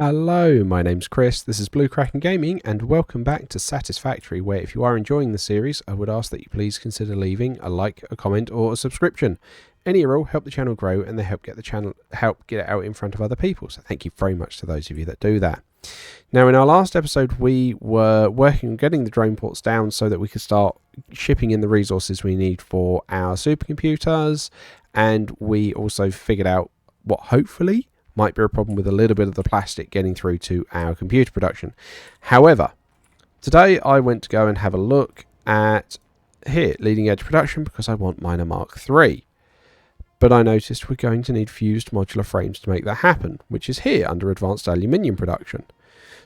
Hello, my name's Chris, this is Blue Kraken Gaming, and welcome back to Satisfactory, where if you are enjoying the series, I would ask that you please consider leaving a like, a comment, or a subscription. Any or all help the channel grow, and they help get it out in front of other people, so thank you very much to those of you that do that. Now, in our last episode, we were working on getting the drone ports down so that we could start shipping in the resources we need for our supercomputers, and we also figured out what hopefully might be a problem with a little bit of the plastic getting through to our computer production. However, today I went to go and have a look at here, leading edge production, because I want Miner Mark III. But I noticed we're going to need fused modular frames to make that happen, which is here under advanced aluminium production.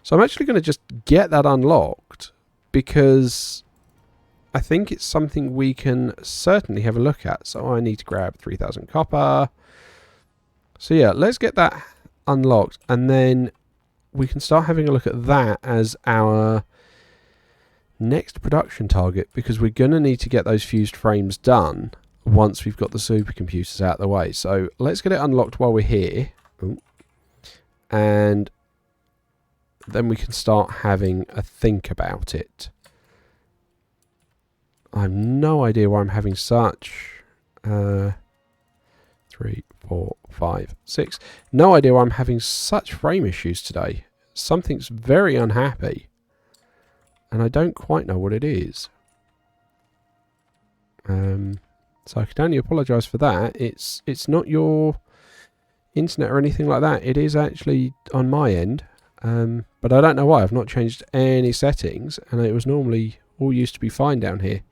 So I'm actually going to just get that unlocked because I think it's something we can certainly have a look at. So I need to grab 3000 copper. So yeah, let's get that unlocked, and then we can start having a look at that as our next production target, because we're going to need to get those fused frames done once we've got the supercomputers out of the way. So let's get it unlocked while we're here. Ooh. And then we can start having a think about it. I have no idea why I'm having such 3, 4, 5, 6. No idea why I'm having such frame issues today. Something's very unhappy, and I don't quite know what it is. So I can only apologise for that. It's not your internet or anything like that. It is actually on my end, but I don't know why. I've not changed any settings, and it was normally all used to be fine down here.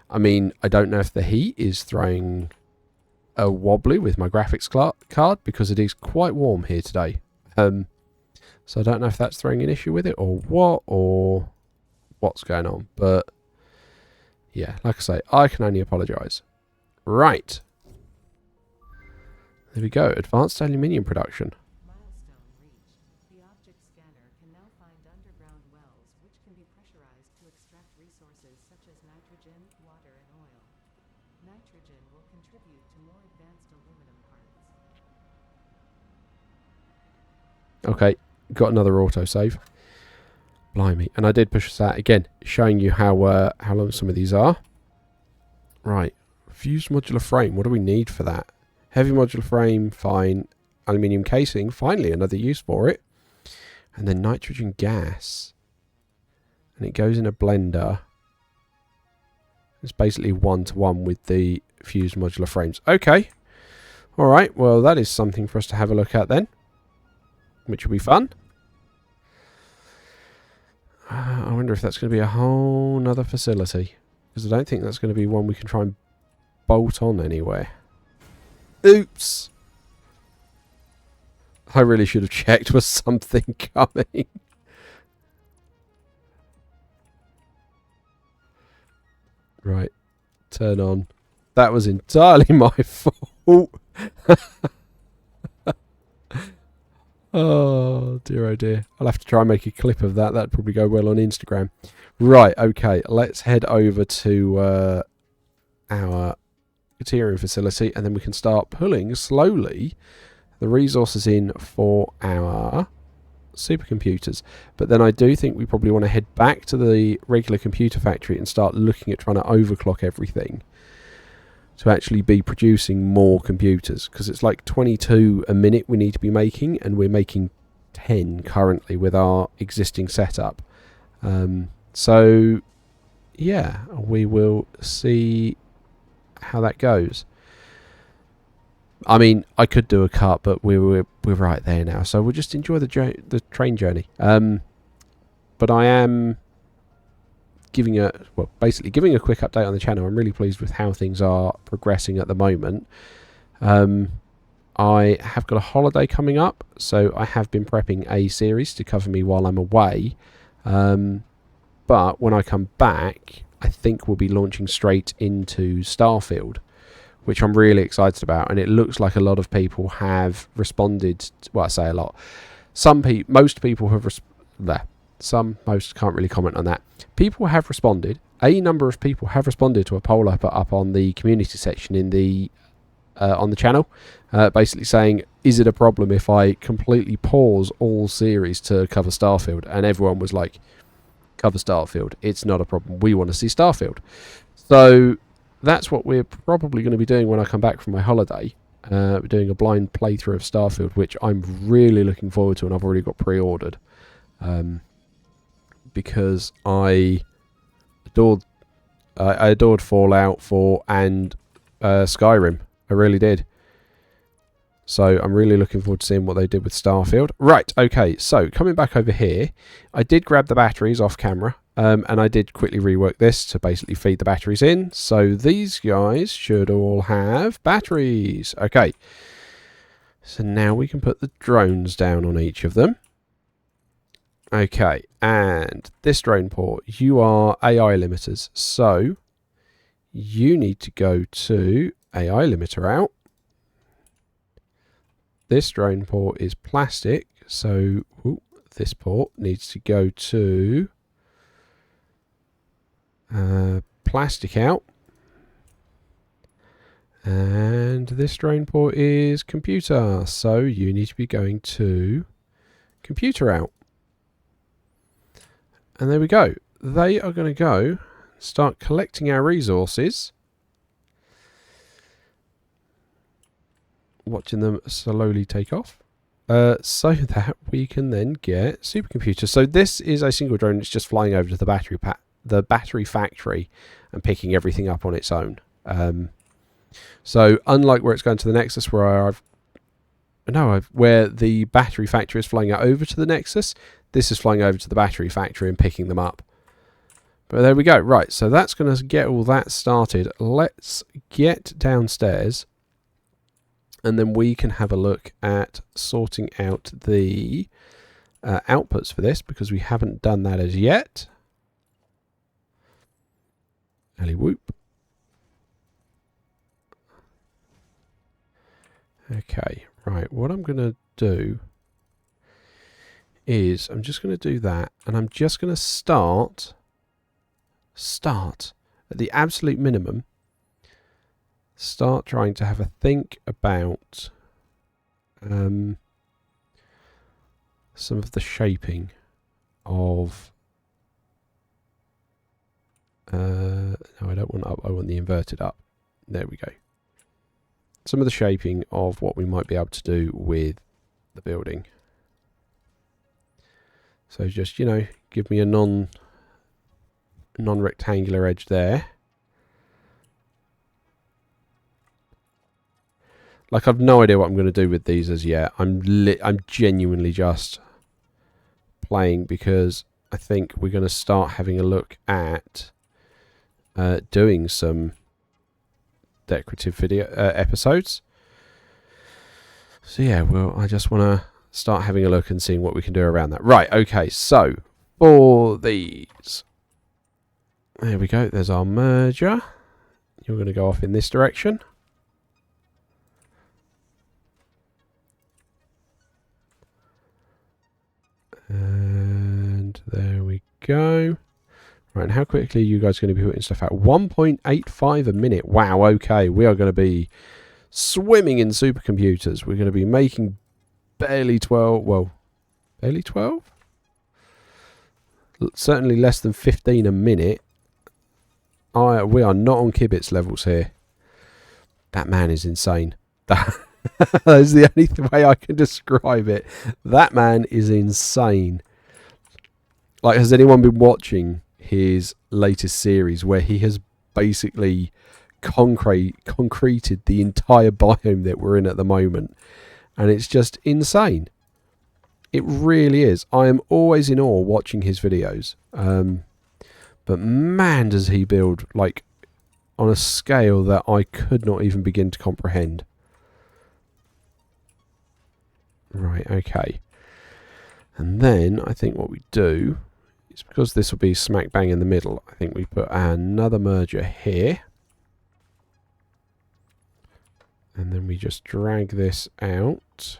I mean, I don't know if the heat is throwing a wobbly with my graphics card, because it is quite warm here today. So I don't know if that's throwing an issue with it or what's going on. But yeah, like I say, I can only apologise. Right. There we go. Advanced aluminium production. Milestone reached. The object scanner can now find underground wells which can be pressurized to extract resources such as nitrogen, water, and oil. Nitrogen will contribute to more advanced aluminum parts. Okay, got another autosave. Blimey. And I did push that again, showing you how long some of these are. Right. Fused modular frame. What do we need for that? Heavy modular frame, fine. Aluminium casing, finally another use for it. And then nitrogen gas. And it goes in a blender. It's basically 1-to-1 with the fused modular frames. Okay. Alright, well that is something for us to have a look at then, which will be fun. I wonder if that's going to be a whole nother facility, because I don't think that's going to be one we can try and bolt on anywhere. Oops! I really should have checked, was something coming? Right, turn on. That was entirely my fault. Oh dear. I'll have to try and make a clip of that. That'd probably go well on Instagram. Right, okay, let's head over to our Ethereum facility, and then we can start pulling slowly the resources in for our supercomputers. But then I do think we probably want to head back to the regular computer factory and start looking at trying to overclock everything to actually be producing more computers, because it's like 22 a minute we need to be making, and we're making 10 currently with our existing setup. So yeah, we will see how that goes. I mean, I could do a cut, but we're right there now, so we'll just enjoy the train journey. But I am basically giving a quick update on the channel. I'm really pleased with how things are progressing at the moment. I have got a holiday coming up, so I have been prepping a series to cover me while I'm away. But when I come back, I think we'll be launching straight into Starfield, which I'm really excited about, and it looks like a lot of people have responded. Well, I say a lot. Most people have most can't really comment on that. People have responded. A number of people have responded to a poll up on the community section in the on the channel, basically saying is it a problem if I completely pause all series to cover Starfield? And everyone was like, cover Starfield. It's not a problem. We want to see Starfield. So that's what we're probably going to be doing when I come back from my holiday. We're doing a blind playthrough of Starfield, which I'm really looking forward to, and I've already got pre-ordered. Because I adored Fallout 4 and Skyrim. I really did. So I'm really looking forward to seeing what they did with Starfield. Right, okay, so coming back over here, I did grab the batteries off camera, and I did quickly rework this to basically feed the batteries in. So these guys should all have batteries. Okay, so now we can put the drones down on each of them. Okay, and this drone port, you are AI limiters, so you need to go to AI limiter out. This drone port is plastic, so this port needs to go to plastic out. And this drone port is computer, so you need to be going to computer out. And there we go. They are going to go start collecting our resources. Watching them slowly take off. So that we can then get supercomputers. So this is a single drone. It's just flying over to the battery factory and picking everything up on its own. So unlike where it's going to the Nexus, where where the battery factory is flying over to the Nexus, this is flying over to the battery factory and picking them up. But there we go. Right, so that's going to get all that started. Let's get downstairs, and then we can have a look at sorting out the outputs for this, because we haven't done that as yet. Ellie whoop. Okay, right, what I'm going to do is I'm just going to do that, and I'm just going to start at the absolute minimum, start trying to have a think about some of the shaping of no, I don't want up, I want the inverted up. There we go. Some of the shaping of what we might be able to do with the building. So just, you know, give me a non-rectangular edge there. Like, I've no idea what I'm going to do with these as yet. I'm genuinely just playing, because I think we're going to start having a look at doing some decorative video episodes. So yeah, well, I just want to start having a look and seeing what we can do around that. Right, okay, so for these, there we go, there's our merger. You're going to go off in this direction. And there we go. Right, and how quickly are you guys going to be putting stuff out? 1.85 a minute. Wow, okay. We are going to be swimming in supercomputers. We're going to be making barely 12. Well, barely 12? Certainly less than 15 a minute. We are not on Kibitz levels here. That man is insane. That is the only way I can describe it. That man is insane. Like, has anyone been watching his latest series where he has basically concreted the entire biome that we're in at the moment? And it's just insane. It really is. I am always in awe watching his videos. But man, does he build, like, on a scale that I could not even begin to comprehend. Right, okay. And then I think what we do is, because this will be smack bang in the middle, I think we put another merger here. And then we just drag this out.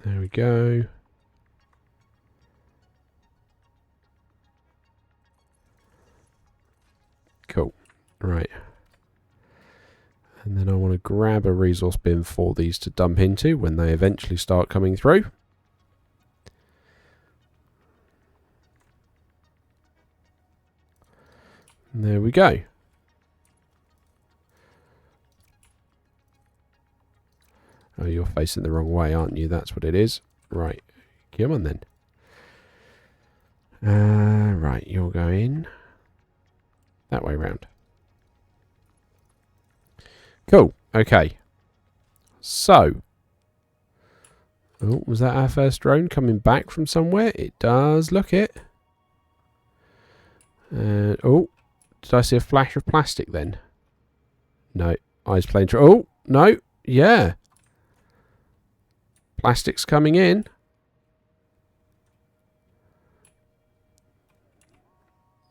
There we go. Cool. Right. And then I want to grab a resource bin for these to dump into when they eventually start coming through. And there we go. Oh, you're facing the wrong way, aren't you? That's what it is. Right. Come on then. Right, you're going that way round. Cool. Okay. So. Oh, was that our first drone coming back from somewhere? It does look it. Oh, did I see a flash of plastic then? No. Eyes playing. Oh, no. Yeah. Plastic's coming in.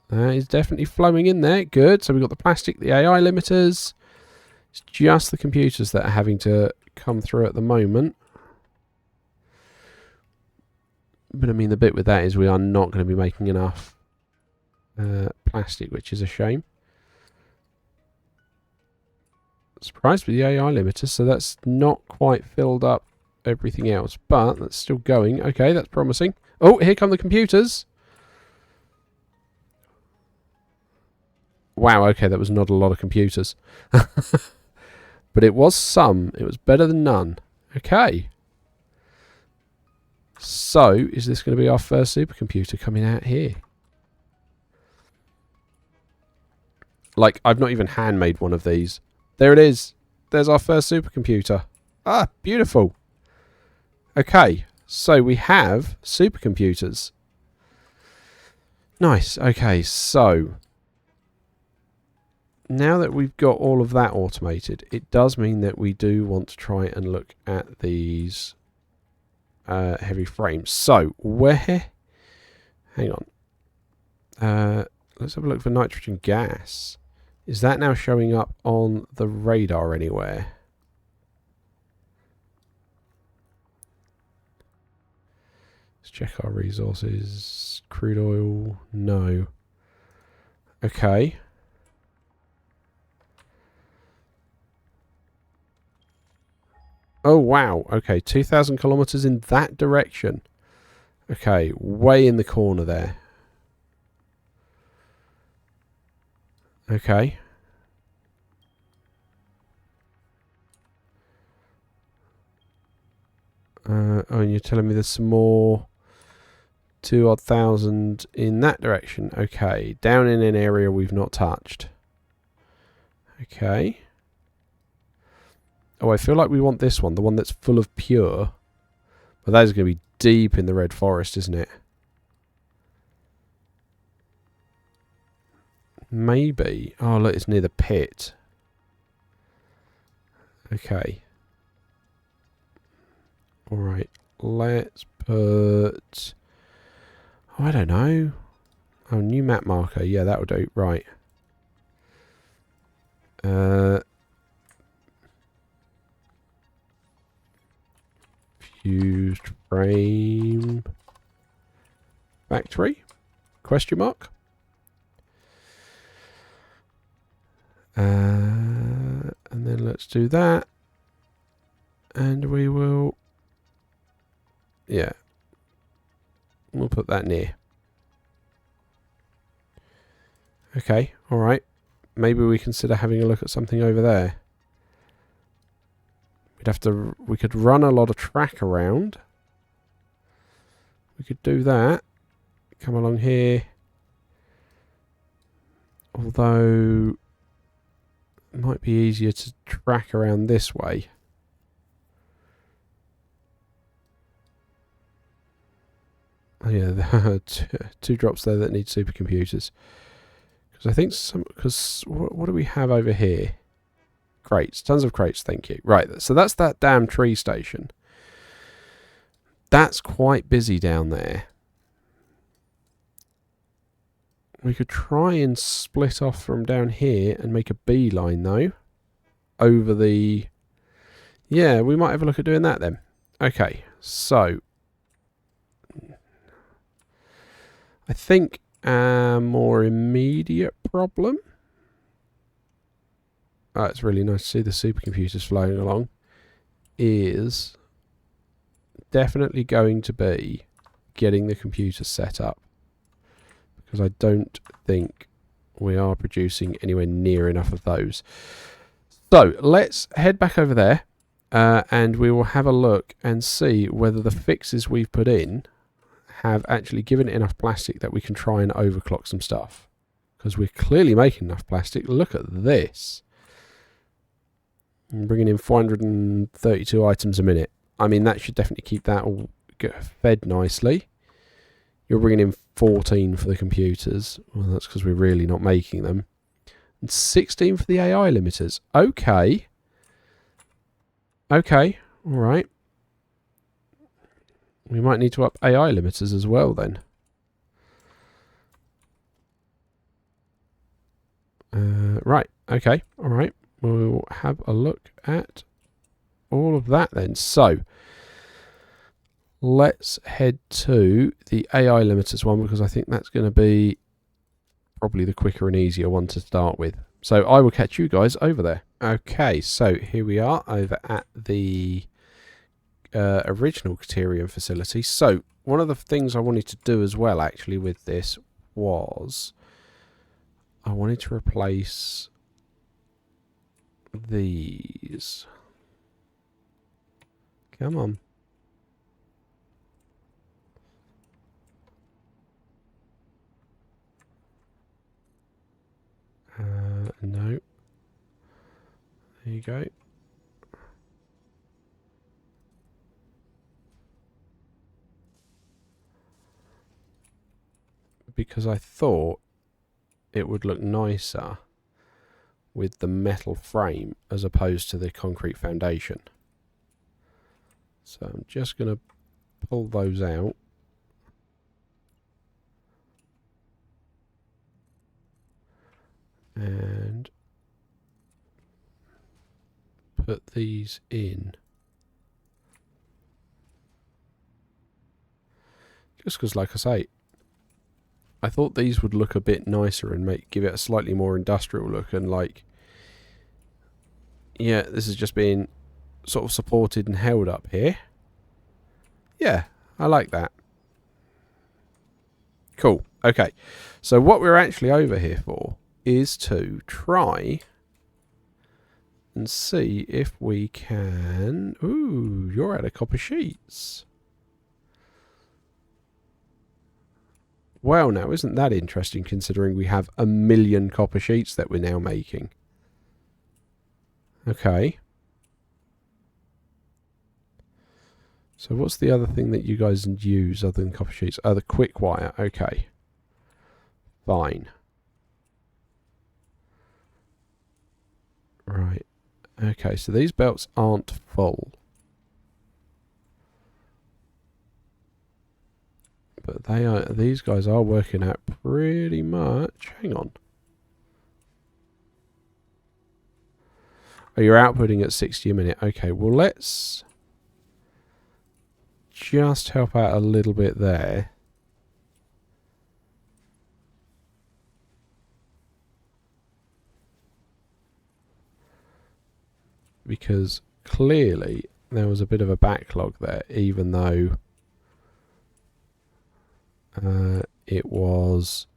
That is definitely flowing in there. Good. So we've got the plastic, the AI limiters. It's just the computers that are having to come through at the moment. But I mean, the bit with that is we are not going to be making enough plastic, which is a shame. Surprised with the AI limiters, so that's not quite filled up everything else, but that's still going. Okay, that's promising. Oh, here come the computers. Wow, okay, that was not a lot of computers. But it was some. It was better than none. Okay. So, is this going to be our first supercomputer coming out here? Like, I've not even handmade one of these. There it is. There's our first supercomputer. Ah, beautiful. Okay, so we have supercomputers. Nice. Okay, so now that we've got all of that automated, it does mean that we do want to try and look at these heavy frames. So, where... Hang on. Let's have a look for nitrogen gas. Is that now showing up on the radar anywhere? Let's check our resources. Crude oil. No. Okay. Oh, wow. Okay, 2,000 kilometers in that direction. Okay, way in the corner there. Okay. Oh, and you're telling me there's some more 2,000 in that direction. Okay, down in an area we've not touched. Okay. Oh, I feel like we want this one, the one that's full of pure. But that is going to be deep in the red forest, isn't it? Maybe. Oh, look, it's near the pit. Okay. Alright, let's put... Oh, I don't know. Oh, new map marker. Yeah, that would do. Right. Fused frame factory? Question mark? And then let's do that. And we will... Yeah. We'll put that near. Okay, alright. Maybe we consider having a look at something over there. We'd have to... We could run a lot of track around. We could do that. Come along here. Although... It might be easier to track around this way. Oh yeah, two drops there that need supercomputers. Because I think some... Because what do we have over here? Crates. Tons of crates, thank you. Right, so that's that damn tree station. That's quite busy down there. We could try and split off from down here and make a beeline, though. Over the... Yeah, we might have a look at doing that then. Okay, so... I think our more immediate problem it's really nice to see the supercomputers flowing along, is definitely going to be getting the computer set up, because I don't think we are producing anywhere near enough of those. So let's head back over there and we will have a look and see whether the fixes we've put in have actually given it enough plastic that we can try and overclock some stuff, because we're clearly making enough plastic. Look at this. I'm bringing in 432 items a minute. I mean, that should definitely keep that all fed nicely. You're bringing in 14 for the computers. Well, that's because we're really not making them. And 16 for the AI limiters. Okay. Okay. All right. We might need to up AI limiters as well then. Right. Okay. All right. We'll have a look at all of that then. So let's head to the AI limiters one, because I think that's going to be probably the quicker and easier one to start with. So I will catch you guys over there. Okay, so here we are over at the original Criterion facility. So one of the things I wanted to do as well actually with this was I wanted to replace these. Come on. No. There you go. Because I thought it would look nicer with the metal frame as opposed to the concrete foundation. So I'm just going to pull those out. And put these in. Just because, like I say, I thought these would look a bit nicer and give it a slightly more industrial look, and like, yeah, this is just being sort of supported and held up here. Yeah, I like that. Cool. Okay, so what we're actually over here for is to try and see if we can... Ooh, you're out of copper sheets. Well, now, isn't that interesting, considering we have 1 million copper sheets that we're now making? Okay. So what's the other thing that you guys use other than copper sheets? Oh, the quick wire. Okay. Fine. Right. Okay, so these belts aren't full. But they are. These guys are working out pretty much. Hang on. Oh, you're outputting at 60 a minute. Okay, well, let's just help out a little bit there. Because clearly there was a bit of a backlog there, even though it was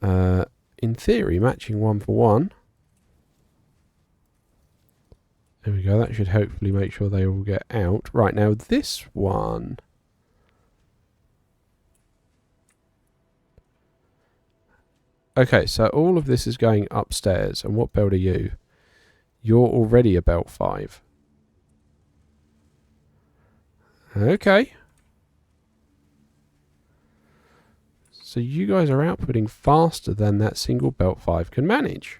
in theory matching 1 for 1. There we go, that should hopefully make sure they all get out. Right, now this one. Okay, so all of this is going upstairs. And what belt are you? You're already a belt 5. Okay. So you guys are outputting faster than that single belt 5 can manage.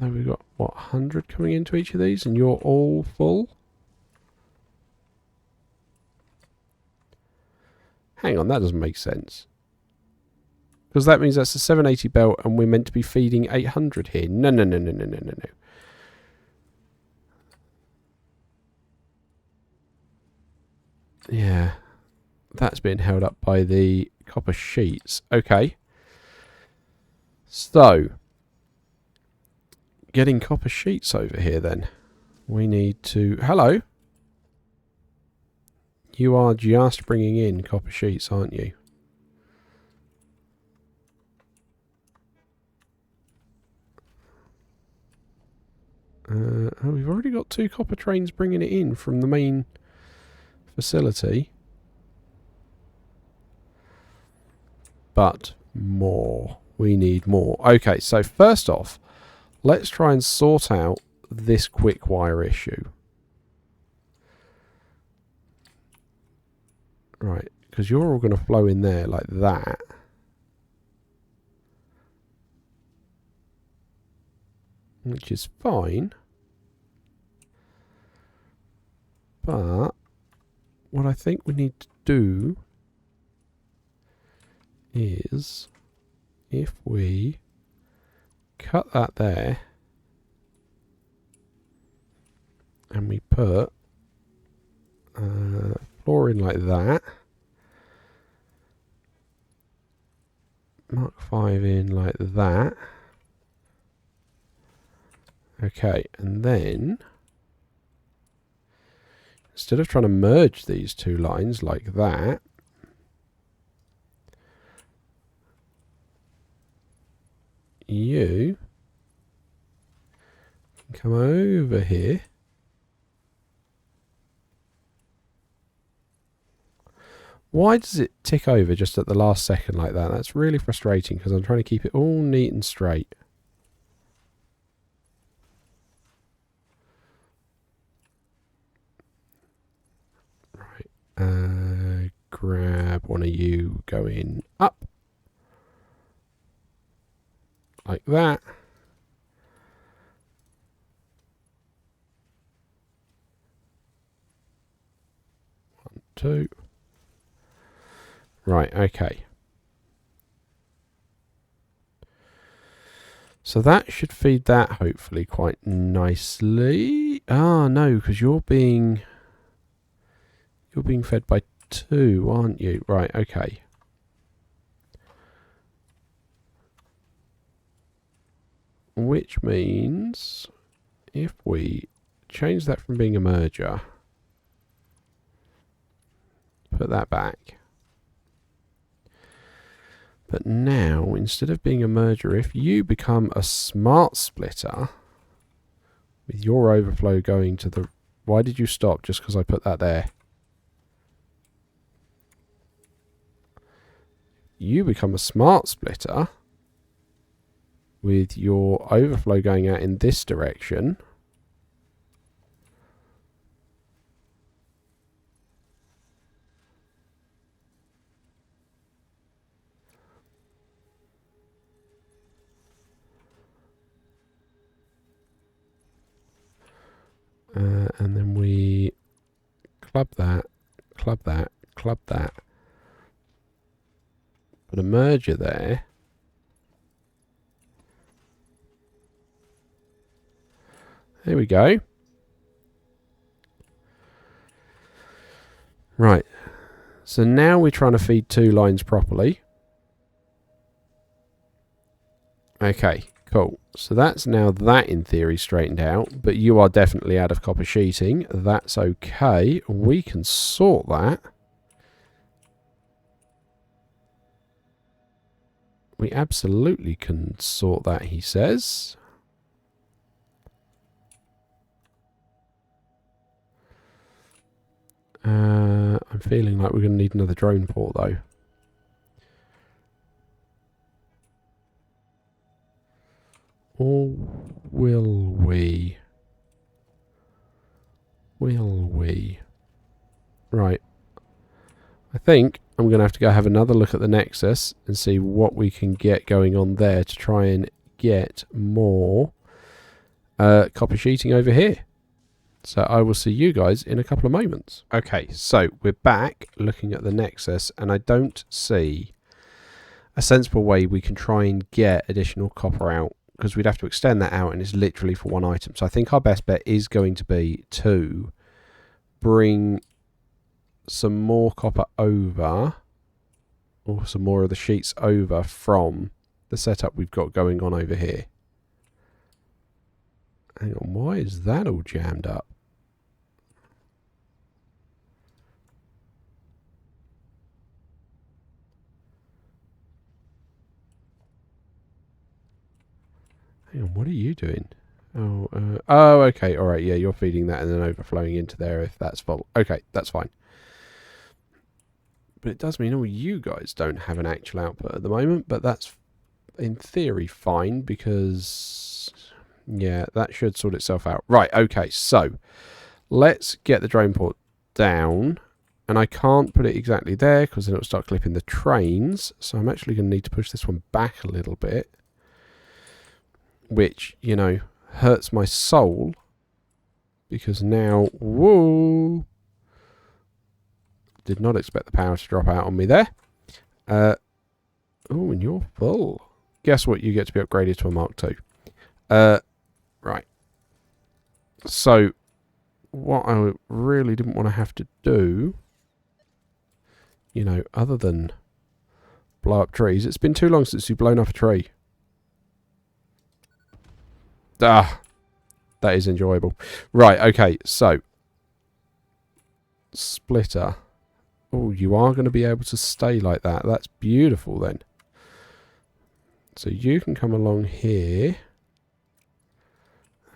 Then we've got, what, 100 coming into each of these, and you're all full? Hang on, that doesn't make sense. Because that means that's a 780 belt, and we're meant to be feeding 800 here. No, no, no, no, no, no, no, no. Yeah, that's being held up by the copper sheets. Okay. So, getting copper sheets over here then. We need to... Hello. You are just bringing in copper sheets, aren't you? Oh, we've already got 2 copper trains bringing it in from the main facility. But more. We need more. Okay, so first off, let's try and sort out this quick wire issue. Right, because you're all going to flow in there like that. Which is fine. But what I think we need to do is if we cut that there and we put floor in like that, Mark 5 in like that. Okay, and then instead of trying to merge these 2 lines like that, you can come over here. Why does it tick over just at the last second like that? That's really frustrating because I'm trying to keep it all neat and straight. Right. Grab one of you going up. Like that. One, 2. Right, okay. So that should feed that hopefully quite nicely. Ah, no, because you're being fed by 2, aren't you? Right, okay. Which means if we change that from being a merger, put that back. But now, instead of being a merger, if you become a smart splitter, with your overflow going to the... Why did you stop just because I put that there? You become a smart splitter with your overflow going out in this direction. And then we club that, club that, club that. Put a merger there. There we go. Right. So now we're trying to feed 2 lines properly. Okay, cool. So that's now that in theory straightened out, but you are definitely out of copper sheeting. That's okay. We can sort that. We absolutely can sort that, he says. I'm feeling like we're going to need another drone port though. Or will we? Will we? Right. I think I'm going to have to go have another look at the Nexus and see what we can get going on there to try and get more copper sheeting over here. So I will see you guys in a couple of moments. Okay, so we're back looking at the Nexus, and I don't see a sensible way we can try and get additional copper out, because we'd have to extend that out and it's literally for 1 item. So I think our best bet is going to be to bring some more copper over, or some more of the sheets over from the setup we've got going on over here. Hang on, why is that all jammed up? Hang on, what are you doing? Oh, okay, all right, yeah, you're feeding that and then overflowing into there if that's full. Okay, that's fine. But it does mean all you guys don't have an actual output at the moment, but that's in theory fine because, yeah, that should sort itself out. Right, okay, so let's get the drone port down. And I can't put it exactly there because then it'll start clipping the trains. So I'm actually going to need to push this one back a little bit. Which, you know, hurts my soul. Because now, whoa. Did not expect the power to drop out on me there. Oh, and you're full. Guess what? You get to be upgraded to a Mark II. Right. So, what I really didn't want to have to do, you know, other than blow up trees. It's been too long since you've blown up a tree. Ah, that is enjoyable. Right, okay, so splitter. Oh, you are going to be able to stay like that. That's beautiful then. So you can come along here.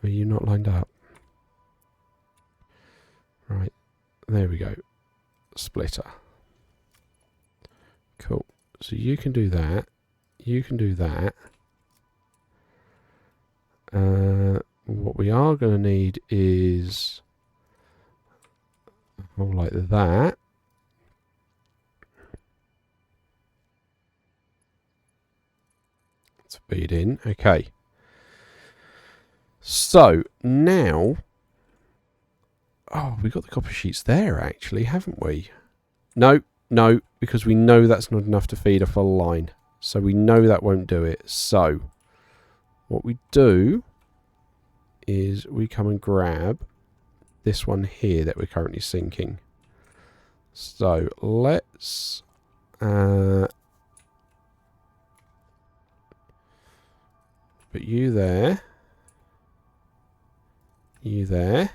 Are you not lined up? Right, there we go. Splitter. Cool. So you can do that. You can do that. What we are going to need is a hole like that. Let's feed in. Okay. So now, oh, we've got the copper sheets there actually, haven't we? No, no, because we know that's not enough to feed a full line. So we know that won't do it. So what we do is we come and grab this one here that we're currently sinking. So let's put you there, and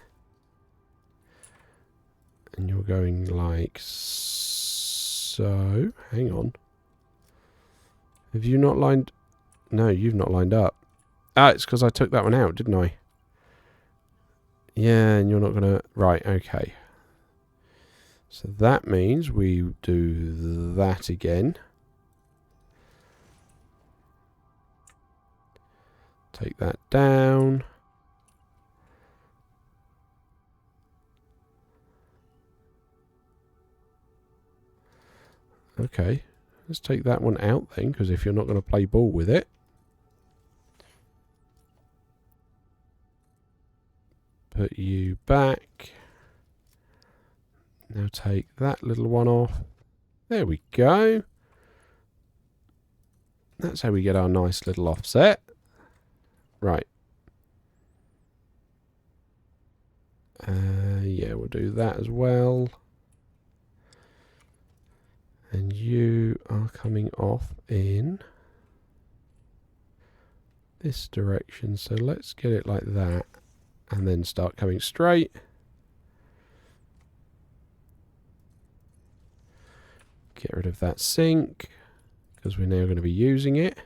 you're going like so. Hang on. Have you not lined? No, you've not lined up. Ah, it's because I took that one out, didn't I? Yeah, and you're not going to... Right, okay. So that means we do that again. Take that down. Okay, let's take that one out then, because if you're not going to play ball with it. Put you back. Now take that little one off. There we go. That's how we get our nice little offset. Right. Yeah, we'll do that as well. And you are coming off in this direction. So let's get it like that. And then start coming straight. Get rid of that sink, because we're now going to be using it.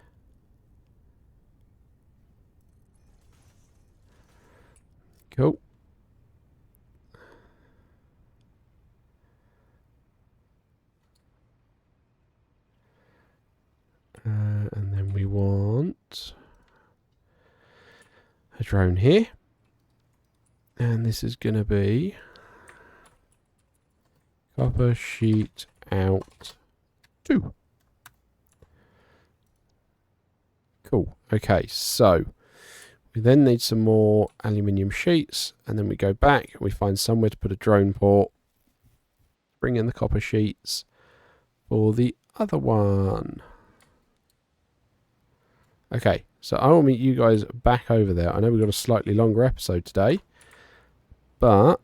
Cool. And then we want a drone here. And this is going to be copper sheet out 2. Cool. Okay, so we then need some more aluminium sheets, and then we go back and we find somewhere to put a drone port. Bring in the copper sheets for the other one. Okay, so I will meet you guys back over there. I know we've got a slightly longer episode today, but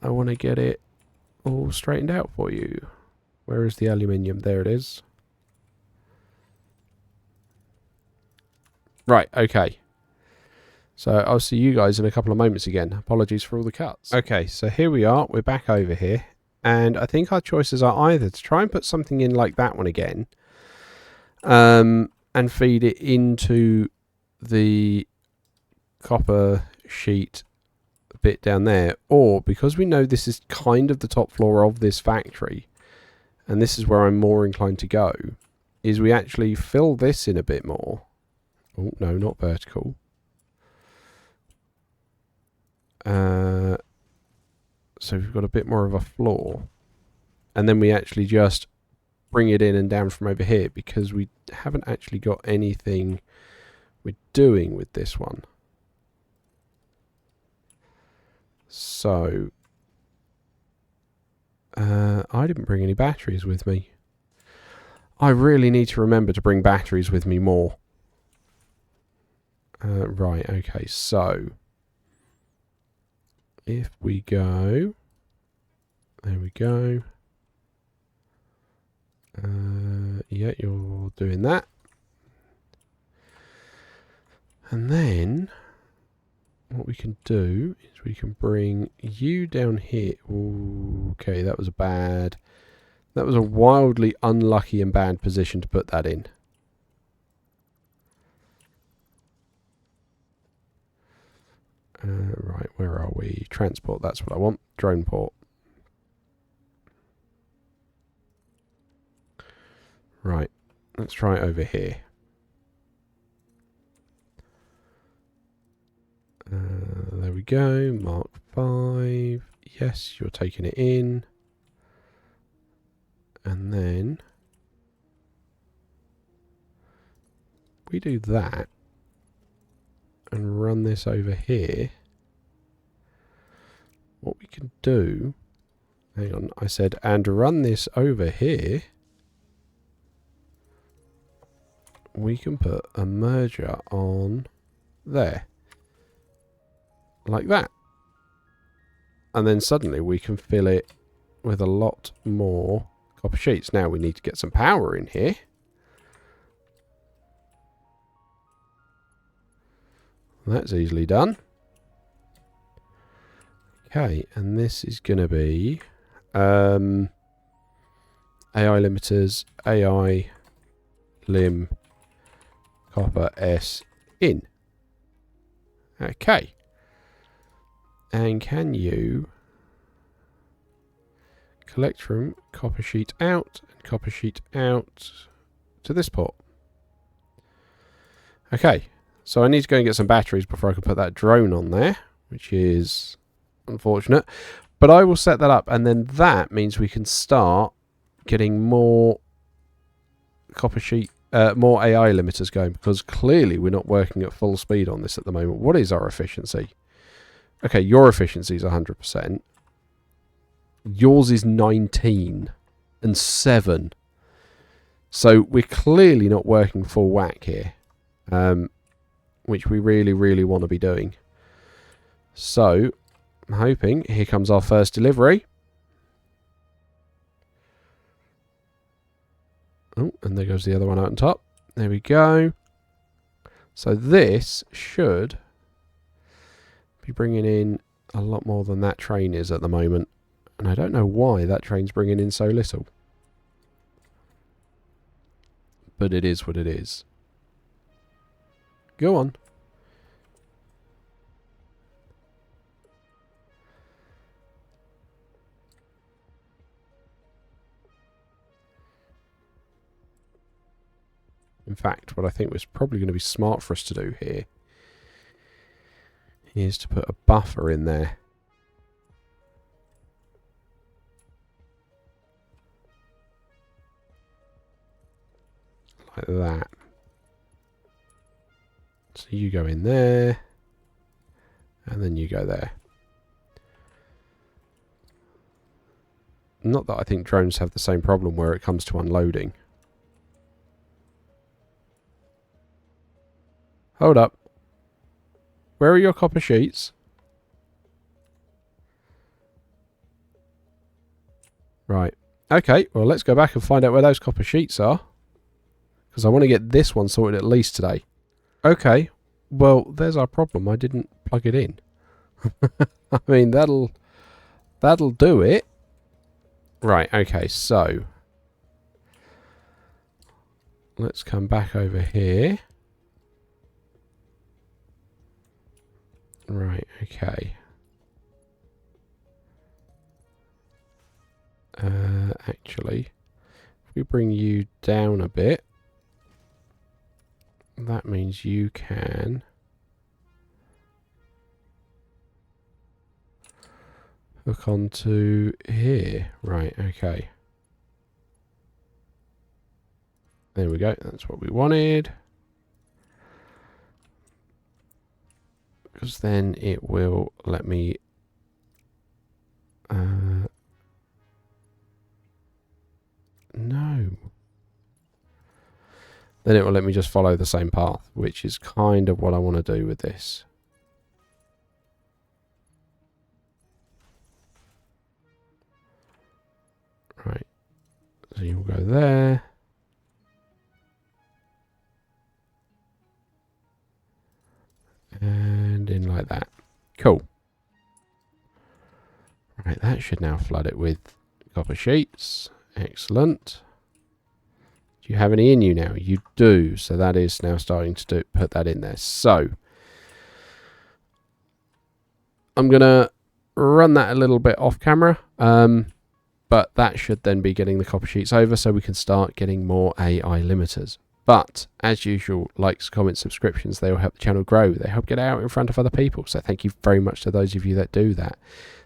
I want to get it all straightened out for you. Where is the aluminium? There it is. Right, okay. So I'll see you guys in a couple of moments again. Apologies for all the cuts. Okay, so here we are. We're back over here. And I think our choices are either to try and put something in like that one again. And feed it into the copper sheet bit down there. Or, because we know this is kind of the top floor of this factory, and this is where I'm more inclined to go, is we actually fill this in a bit more. Oh, no, not vertical. So we've got a bit more of a floor. And then we actually just bring it in and down from over here, because we haven't actually got anything we're doing with this one. So I didn't bring any batteries with me. I really need to remember to bring batteries with me more. Right, okay, so if we go, there we go. Yeah, you're doing that. And then what we can do is we can bring you down here. Ooh, okay, that was a wildly unlucky and bad position to put that in. Right, where are we? Transport, that's what I want. Drone port. Right, let's try it over here. There we go, Mark 5. Yes, you're taking it in. And then we do that and run this over here. What we can do, hang on, I said, and run this over here. We can put a merger on there. Like that. And then suddenly we can fill it with a lot more copper sheets. Now we need to get some power in here. That's easily done. Okay, and this is going to be AI limiters, AI lim copper S in. Okay. And can you collect from copper sheet out and copper sheet out to this port? Okay, so I need to go and get some batteries before I can put that drone on there, which is unfortunate. But I will set that up, and then that means we can start getting more copper sheet, more AI limiters going, because clearly we're not working at full speed on this at the moment. What is our efficiency? Okay, your efficiency is 100%. Yours is 19 and 7. So we're clearly not working full whack here, which we really, really want to be doing. So I'm hoping, here comes our first delivery. Oh, and there goes the other one out on top. There we go. So this should be bringing in a lot more than that train is at the moment. And I don't know why that train's bringing in so little. But it is what it is. Go on. In fact, what I think was probably going to be smart for us to do here is to put a buffer in there. Like that. So you go in there, and then you go there. Not that I think drones have the same problem where it comes to unloading. Hold up. Where are your copper sheets? Right. Okay, well, let's go back and find out where those copper sheets are. Because I want to get this one sorted at least today. Okay, well, there's our problem. I didn't plug it in. I mean, that'll do it. Right, okay, so let's come back over here. Right, okay. Actually, if we bring you down a bit, that means you can hook onto here. Right, okay. There we go, that's what we wanted. Because then it will let me no. Then it will let me just follow the same path, which is kind of what I want to do with this. Right. So you'll go there. And in like that. Cool. Right, that should now flood it with copper sheets. Excellent. Do you have any in you now? You do. So that is now starting to put that in there. So I'm going to run that a little bit off camera. But that should then be getting the copper sheets over so we can start getting more AI limiters. But as usual, likes, comments, subscriptions, they will help the channel grow. They help get it out in front of other people. So thank you very much to those of you that do that.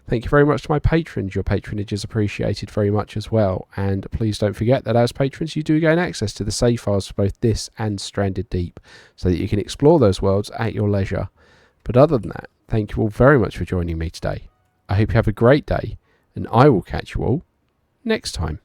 Thank you very much to my patrons. Your patronage is appreciated very much as well. And please don't forget that as patrons, you do gain access to the save files for both this and Stranded Deep so that you can explore those worlds at your leisure. But other than that, thank you all very much for joining me today. I hope you have a great day, and I will catch you all next time.